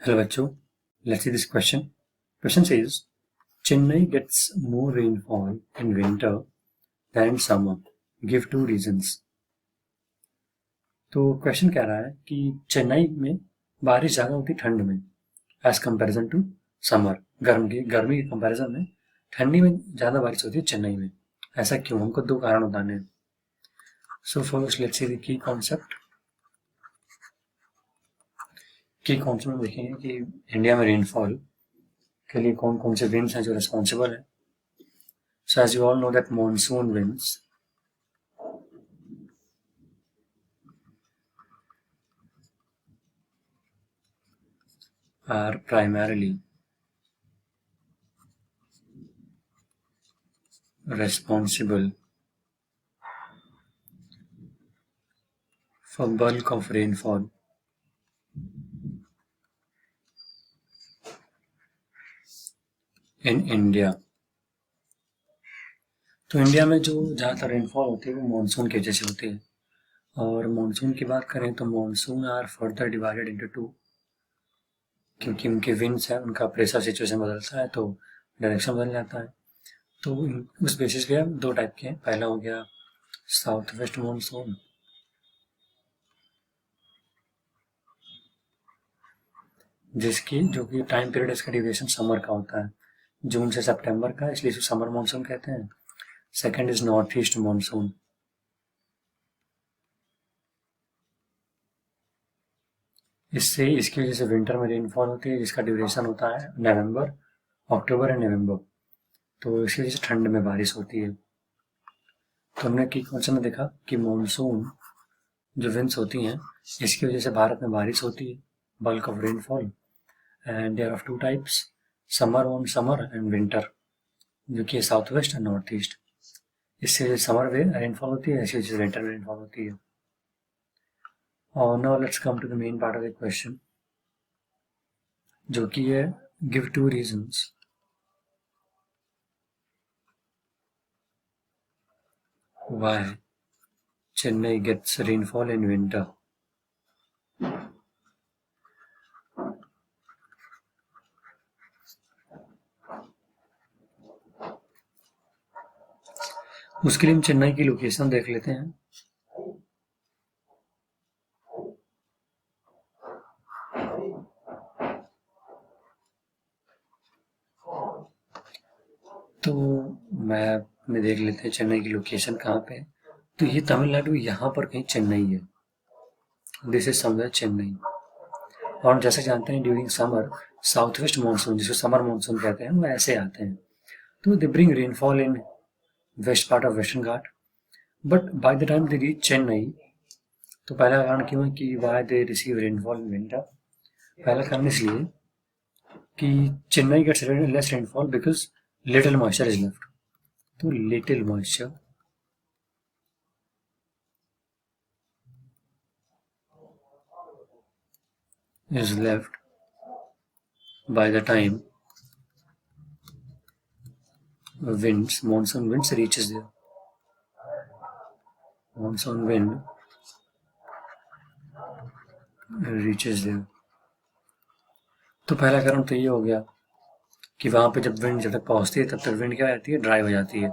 Hello bachcho, let's see this question. Question says, Chennai gets more rainfall in winter than in summer. Give two reasons. तो question कह रहा है कि चेन्नई में बारिश ज़्यादा होती ठंड में एज कंपेरिजन टू समर. गर्मी के कंपेरिजन में ठंडी में ज़्यादा बारिश होती है चेन्नई में. ऐसा क्यों? हमको दो कारण बताने हैं. So first let's see the key concept में देखेंगे कि इंडिया में रेनफॉल के लिए कौन कौन से विंड्स हैं जो रिस्पॉन्सिबल है. So as you all know that monsoon winds are primarily responsible for bulk of rainfall in India. तो इंडिया में जो ज़्यादातर रेनफॉल होती है वो मानसून की वजह से होती है. और मानसून की बात करें तो monsoon are further divided into two, क्योंकि उनके विंड्स है, उनका प्रेशर सिचुएशन बदलता है तो डायरेक्शन बदल जाता है. तो उस बेसिस पे दो टाइप के हैं. पहला हो गया साउथ वेस्ट मानसून, जो कि टाइम पीरियड इसका ड्यूरेशन समर का होता है, जून से सितंबर का, इसलिए इसे समर मानसून कहते हैं. Second is north east monsoon. इसकी वजह से विंटर में रेनफॉल होती है जिसका ड्यूरेशन होता है अक्टूबर एंड नवंबर. तो इसकी वजह से ठंड में बारिश होती है. तो हमने की क्वेश्चन में देखा कि मानसून जो विंड्स होती हैं इसकी वजह से भारत में बारिश होती है, bulk of rainfall, and they're of two types, summer and winter, जो कि south west and north east. इससे वजह से समर में रेनफॉल होती है, इसी वजह से विंटर में रेनफॉल होती है. और now let's come to the main part of the question, जो कि है give two reasons why Chennai gets rainfall in winter. उसके लिए हम चेन्नई की लोकेशन देख लेते हैं. तो मैप में देख लेते हैं चेन्नई की लोकेशन कहाँ पे है. तो ये तमिलनाडु यहाँ पर कहीं चेन्नई है. This is somewhere Chennai. और जैसे जानते हैं during summer south west monsoon, जिसको समर मानसून कहते हैं, वो ऐसे आते हैं. तो they bring rainfall in west part of western Ghat. But by the time they reach Chennai, तो पहला कारण क्यों है कि why they receive rainfall in winter. पहला कारण इसलिए कि Chennai gets less rainfall because little moisture is left. तो little moisture is left by the time monsoon winds reaches there. Monsoon wind reaches there. तो पहला कारण तो ये हो गया कि वहाँ पे जब विंड जब तक पहुँचती है तब तक विंड क्या हो जाती है, ड्राई हो जाती है.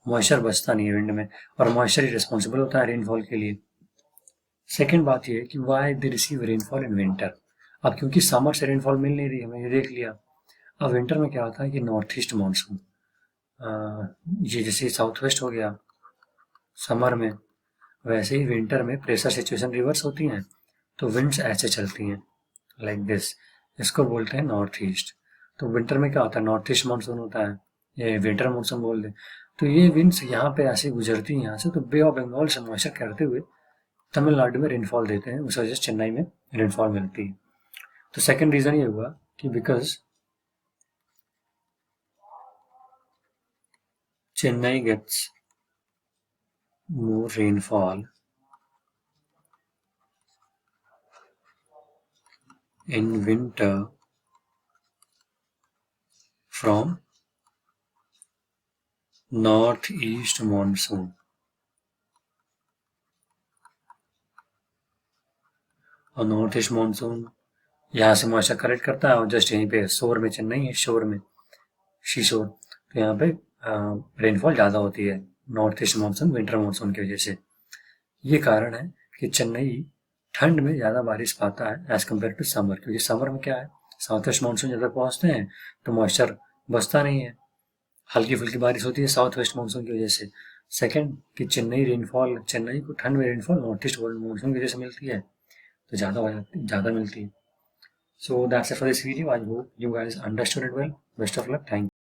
मॉइस्चर बचता नहीं है विंड में, और मॉइस्चर ही रिस्पॉन्सिबल होता है रेनफॉल के लिए. सेकेंड बात ये है कि why they receive rainfall in winter. अब क्योंकि समर से रेनफॉल मिल नहीं रही, हमें ये देख लिया. अब विंटर में क्या होता है कि नॉर्थ ईस्ट मानसून, ये जैसे साउथ वेस्ट हो गया समर में, वैसे ही विंटर में प्रेशर सिचुएशन रिवर्स होती हैं, तो विंड्स ऐसे चलती हैं लाइक दिस. इसको बोलते हैं नॉर्थ ईस्ट. तो विंटर में क्या होता है, नॉर्थ ईस्ट मानसून होता है, ये विंटर मानसून बोल दें. तो ये विंड्स यहाँ पे ऐसे गुजरती हैं यहाँ से, तो बे ऑफ बंगाल से मॉइस्चर करते हुए तमिलनाडु में रेनफॉल देते हैं, उस वजह से चेन्नई में रेनफॉल मिलती है. तो सेकेंड रीजन ये हुआ कि because Chennai gets more rainfall in winter from northeast monsoon. और नॉर्थ ईस्ट मानसून यहाँ से मॉइस्चर कलेक्ट करता है और जस्ट यहीं पे शोर में, चेन्नई है शोर में, शीशोर, तो यहाँ पे रेनफॉल ज़्यादा होती है north east monsoon, winter monsoon की वजह से। ये कारण है कि चेन्नई ठंड में ज़्यादा बारिश पाता है एज कम्पेयर टू समर, क्योंकि समर में क्या है, साउथ वेस्ट मानसून जब तक पहुँचते हैं तो मॉइस्चर बचता नहीं है, हल्की फुल्की बारिश होती है साउथ वेस्ट मानसून की वजह से। सेकंड कि चेन्नई को ठंड में रेनफॉल नॉर्थ ईस्ट मानसून की वजह से मिलती है, तो ज़्यादा मिलती है। So that's it for this video. I hope you guys understood it well. Best of luck. Thank you.